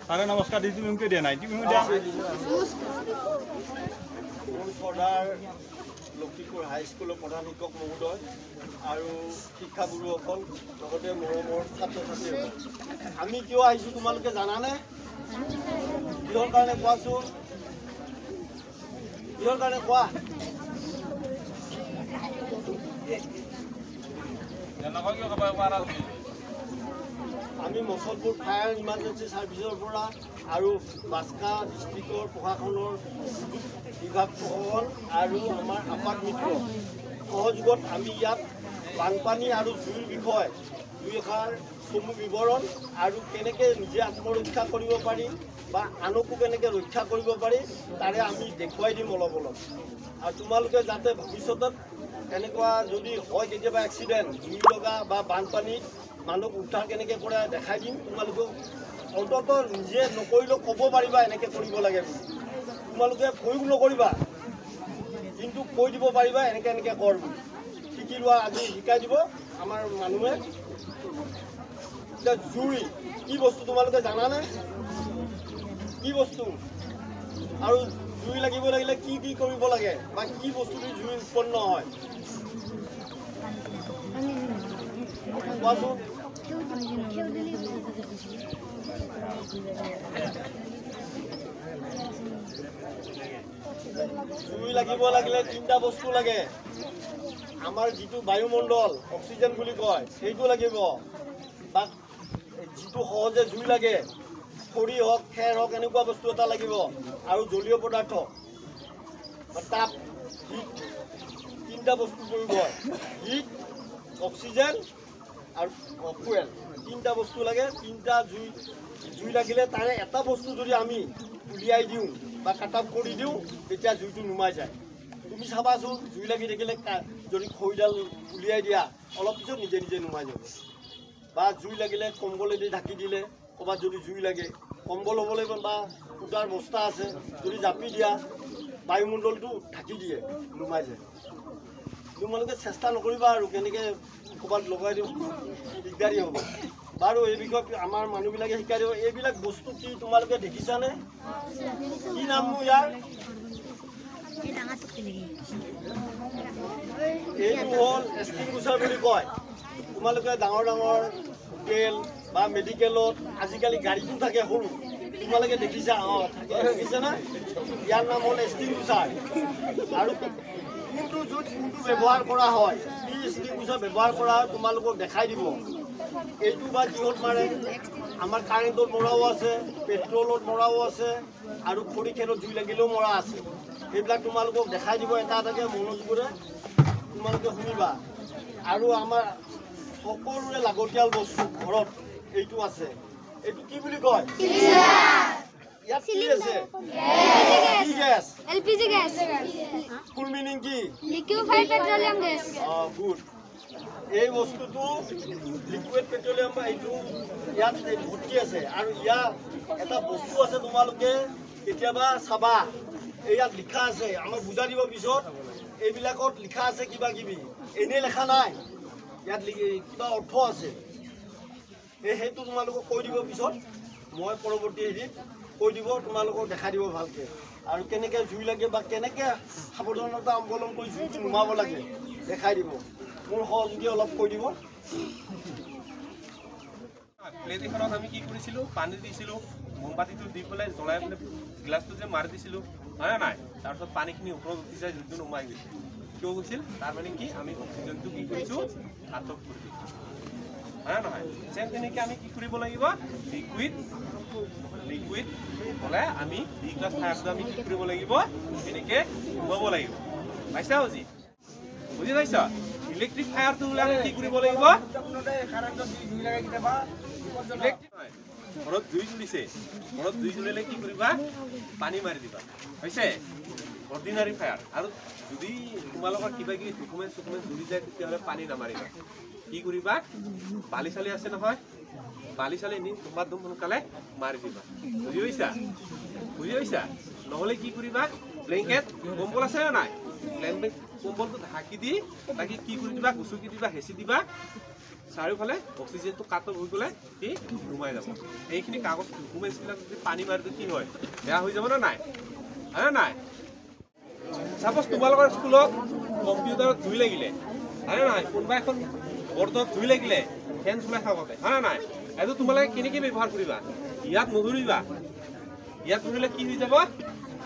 তাৰে নমস্কাৰ দিছোঁ বিহুকে দিয়া নাই বিহু দিয়া সৰ্দাৰ লক্ষীপুৰ হাইস্কুলৰ প্ৰধান শিক্ষক মহোদয় আৰু শিক্ষাগুৰুসকল লগতে মৰমৰ ছাত্ৰ ছাত্ৰীসকল আমি কিয় আহিছোঁ তোমালোকে জানানে কিহৰ কাৰণে কোৱাচোন কিহৰ কাৰণে কোৱা আমি মছলপুৰ ফায়াৰ ইমাৰ্জেঞ্চি ছাৰ্ভিচৰ পৰা আৰু বাস্কা ডিষ্ট্ৰিক্টৰ প্ৰশাসনৰ বিভাগসকল আৰু আমাৰ আপাত মিত্ৰ সহযোগত আমি ইয়াত বানপানী আৰু জুইৰ বিষয়ে দুই এষাৰ চমু বিৱৰণ আৰু কেনেকৈ নিজে আত্মৰক্ষা কৰিব পাৰি বা আনকো কেনেকৈ ৰক্ষা কৰিব পাৰি তাৰে আমি দেখুৱাই দিম অলপ অলপ আৰু তোমালোকে যাতে ভৱিষ্যতত এনেকুৱা যদি হয় কেতিয়াবা এক্সিডেণ্ট জুই লগা বা বানপানীত মানুহ উদ্ধাৰ কেনেকৈ কৰে দেখাই দিম তোমালোকক অন্ততঃ নিজে নকৰিলেও ক'ব পাৰিবা এনেকৈ কৰিব লাগে বুলি তোমালোকে প্ৰয়োগ নকৰিবা কিন্তু কৈ দিব পাৰিবা এনেকৈ এনেকৈ কৰ বুলি শিকি লোৱা আজি শিকাই দিব আমাৰ মানুহে এতিয়া জুই কি বস্তু তোমালোকে জানানে কি বস্তু আৰু জুই লাগিব লাগিলে কি কি কৰিব লাগে বা কি বস্তুটো জুই উৎপন্ন হয় কোৱাচোন জুই লাগিব লাগিলে তিনিটা বস্তু লাগে আমাৰ যিটো বায়ুমণ্ডল অক্সিজেন বুলি কয় সেইটো লাগিব বা যিটো সহজে জুই লাগে খৰি হওক খেৰ হওক এনেকুৱা বস্তু এটা লাগিব আৰু জলীয় পদাৰ্থ তাপ হিট তিনিটা বস্তু প্ৰয়োগ হয় হিট অক্সিজেন আৰু ফুৱেল তিনিটা বস্তু লাগে তিনিটা জুই লাগিলে তাৰে এটা বস্তু যদি আমি উলিয়াই দিওঁ বা কাট অফ কৰি দিওঁ তেতিয়া জুইটো নুমাই যায় তুমি চাবাচোন জুই লাগি থাকিলে যদি খৰিডাল উলিয়াই দিয়া অলপ পিছত নিজে নিজে নুমাই যাব বা জুই লাগিলে কম্বলেদি ঢাকি দিলে ক'ৰবাত যদি জুই লাগে কম্বল হ'ব লাগিব বা সূতাৰ বস্তা আছে যদি জাপি দিয়া বায়ুমণ্ডলটো ঢাকি দিয়ে নুমাই যায় তোমালোকে চেষ্টা নকৰিবা আৰু কেনেকৈ ক'ৰবাত লগাই দিওঁ দিগদাৰী হ'ব বাৰু এই বিষয়ে আমাৰ মানুহবিলাকে শিকাই দিব এইবিলাক বস্তু কি তোমালোকে দেখিছানে কি নামনো ইয়াৰ এইটো হ'ল এক্সটিংগুইচাৰ বুলি কয় তোমালোকে ডাঙৰ ডাঙৰ হোটেল বা মেডিকেলত আজিকালি গাড়ীটো থাকে সৰু তোমালোকে দেখিছা দেখিছানে ইয়াৰ নাম হ'ল এক্সটিংগুইচাৰ আৰু কোনটো য'ত কোনটো ব্যৱহাৰ কৰা হয় কি এক্সটিংগুইচাৰ ব্যৱহাৰ কৰা হয় তোমালোকক দেখাই দিব এইটো বা কিহত মাৰে আমাৰ কাৰেণ্টত মৰাও আছে পেট্ৰলত মৰাও আছে আৰু খৰি খেৰত জুই লাগিলেও মৰা আছে এইবিলাক তোমালোকক দেখাই দিব এটা এটাকৈ মনোযোগেৰে তোমালোকে শুনিবা আৰু আমাৰ সকলোৰে লাগতিয়াল বস্তু ঘৰত এইটো আছে এইটো কি বুলি কয় ইয়াত কি আছে কি gas LPG gas full meaning কি liquefied petroleum gas গুড এই বস্তুটো লিকুইড পেট্ৰলিয়াম এইটো ইয়াত ভৰ্তি আছে আৰু ইয়াত এটা বস্তু আছে তোমালোকে কেতিয়াবা চাবা ইয়াত লিখা আছে আমাক বুজাই দিব পিছত এইবিলাকত লিখা আছে কিবা কিবি এনেই লেখা নাই ইয়াত কিবা অৰ্থ আছে সেইটো তোমালোকক কৈ দিব পিছত মই পৰৱৰ্তী হেৰিত কৈ দিব তোমালোকক দেখাই দিব ভালকৈ আৰু কেনেকৈ জুই লাগে বা কেনেকৈ সাৱধানতা অৱলম্বন কৰি জুইটো নুমাব লাগে দেখাই দিব মোৰ সহযোগী অলপ কৈ দিব প্লেট এখনত আমি কি কৰিছিলোঁ পানী দিছিলোঁ মোমবাতিটো দি পেলাই জ্বলাই পেলাই গ্লাছটো যে মাৰি দিছিলোঁ হয় নাই তাৰপিছত পানীখিনি ওপৰত উঠি যায় জুইটো নুমাই গৈছে কিয় গৈছিল তাৰ মানে কি আমি অক্সিজেনটো কি কৰিছোঁ আটক কৰি দিছোঁ হয় নহয় চেম তেনেকৈ আমি কি কৰিব লাগিব লিকুইড হ'লে আমি ডি ক্লাছ ফায়াৰটো আমি কি কৰিব লাগিব এনেকৈ নুমাব লাগিব পাইছা বুজি পাইছা ইলেক্ট্ৰিক ফায়াৰটো হ'লে আমি কি কৰিব লাগিব ঘৰত জুই জ্বলিছে ঘৰত জুই জ্বলিলে কি কৰিবা পানী মাৰি দিবা হৈছে অৰ্ডিনাৰী ফায়াৰ আৰু যদি তোমালোকৰ কিবা কিবি ডকুমেণ্ট জ্বলি যায় তেতিয়াহ'লে পানী নামাৰিবা কি কৰিবা বালি চালি আছে নহয় বালি চালি নি তোমাৰ দম সোনকালে মাৰি দিবা বুজি পাইছা নহ'লে কি কৰিবা ব্লেংকেট কম্বল আছে নে নাই ব্লেংকেট কম্বলটো ঢাকি দি তাকে কি কৰি দিবা গুচকি দিবা হেঁচি দিবা চাৰিওফালে অক্সিজেনটো কাট অফ হৈ গ'লে সি সোমাই যাব এইখিনি কাগজ ডকুমেণ্টছবিলাক যদি পানী মাৰিলে কি হয় বেয়া হৈ যাব নে নাই হয়নে নাই চাপ'জ তোমালোকৰ স্কুলত কম্পিউটাৰত জুই লাগিলে হয়নে নাই কোনোবা এখন বৰ্ডত জুই লাগিলে ফেন চলাই থাকোঁতে হয়নে নাই এইটো তোমালোকে কেনেকৈ ব্যৱহাৰ কৰিবা ইয়াত নধৰিবা ইয়াত ধৰিলে কি হৈ যাব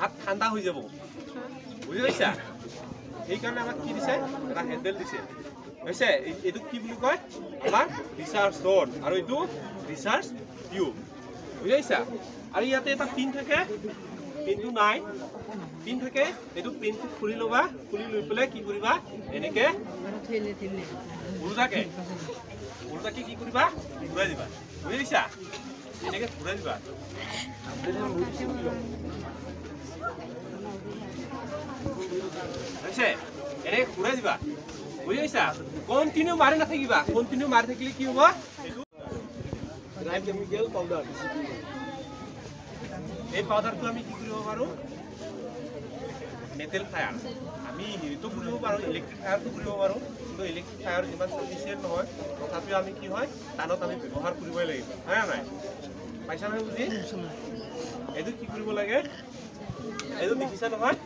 হাত ঠাণ্ডা হৈ যাব বুজি পাইছা সেইকাৰণে আমাক কি দিছে এটা হেণ্ডেল দিছে হৈছে এইটো কি বুলি কয় আমাৰ ৰিচাৰ্জ ৰড আৰু এইটো ৰিচাৰ্জ টিউব বুজি পাইছা আৰু ইয়াতে এটা পিন থাকে পিনটো নাই পিন থাকে এইটো পিনটো খুলি ল'বা খুলি লৈ পেলাই কি কৰিবা এনেকৈ উল্টাকে কি কৰিবা ঘূৰাই দিবা বুজি পাইছা এনেকৈ ঘূৰাই দিবা হৈছে এনেকৈ ঘূৰাই দিবা বুজি পাইছা কণ্টিনিউ মাৰি নাথাকিবা কণ্টিনিউ মাৰি থাকিলে কি হ'ব ড্ৰাই কেমিকেল পাউডাৰ এই পাউডাৰটো আমি কি কৰিব পাৰোঁ মেটেল ফায়াৰ আমি হেৰিটো কৰিব পাৰোঁ ইলেক্ট্ৰিক ফায়াৰটো কৰিব পাৰোঁ কিন্তু ইলেক্ট্ৰিক ফায়াৰ যিমান চাফিচিয়েণ্ট নহয় তথাপিও আমি কি হয় টানত আমি ব্যৱহাৰ কৰিবই লাগিব হয় নাই পাইছা নহয় বুজি এইটো কি কৰিব লাগে এইটো দেখিছা নহয়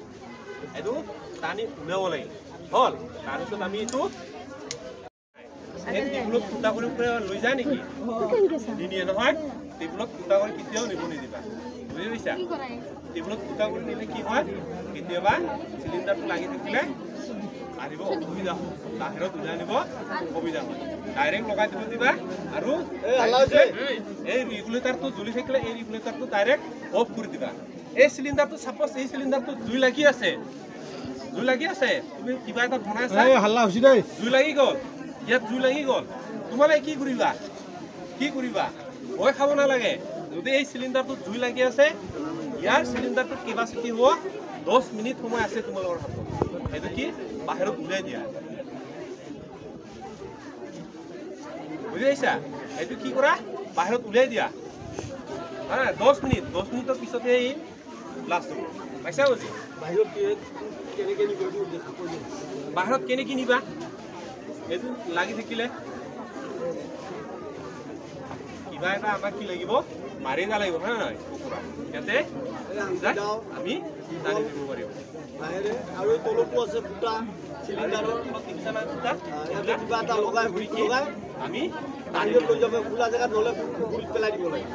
এইটো টানি উলিয়াব লাগিব হ'ল তাৰপিছত আমি এইটো টেবুলত ফুটা কৰি লৈ যায় নেকি নিনিয়ে নহয় টেবুলত ফুটা কৰি কেতিয়াও নিব নিদিবা বুজি পাইছা টেবুলত ফুটা কৰি নিলে কি হয় কেতিয়াবা চিলিণ্ডাৰটো লাগি থাকিলে আহিব অসুবিধা হয় বাহিৰত ওলাই নিব অসুবিধা হয় ডাইৰেক্ট লগাই দিব দিবা আৰু এই ৰেগুলেটাৰটো জ্বলি থাকিলে এই ৰেগুলেটাৰটো ডাইৰেক্ট অফ কৰি দিবা এই চিলিণ্ডাৰটো চাপ'জ এই চিলিণ্ডাৰটো জুই লাগি আছে তুমি কিবা এটা বনাইছা হাল্লা হৈছে দেই জুই লাগি গ'ল ইয়াত জুই লাগি গ'ল তোমালোকে কি কৰিবা ভয় খাব নালাগে যদি এই চিলিণ্ডাৰটো জুই লাগি আছে ইয়াৰ চিলিণ্ডাৰটোত কেপাচিটি হ'ব 10 মিনিট সময় আছে তোমালোকৰ হাতত সেইটো কি বাহিৰত উলিয়াই দিয়া বুজি পাইছা এইটো কি কৰা বাহিৰত উলিয়াই দিয়া 10 মিনিটৰ পিছতে এই ব্লাষ্ট হ'ব পাইছা বুজি বাহিৰত কেনেকৈ নিবা এইটো লাগি থাকিলে কিবা এটা আমাক কি লাগিব মাৰি নালাগিব হয় নহয় ইয়াতে আমি টানি দিব পাৰিম আৰু তলতো আছে ফুটা চিলিণ্ডাৰৰ আমি টানি লৈ যাব খোলা জেগাত নহ'লে পেলাই দিব লাগে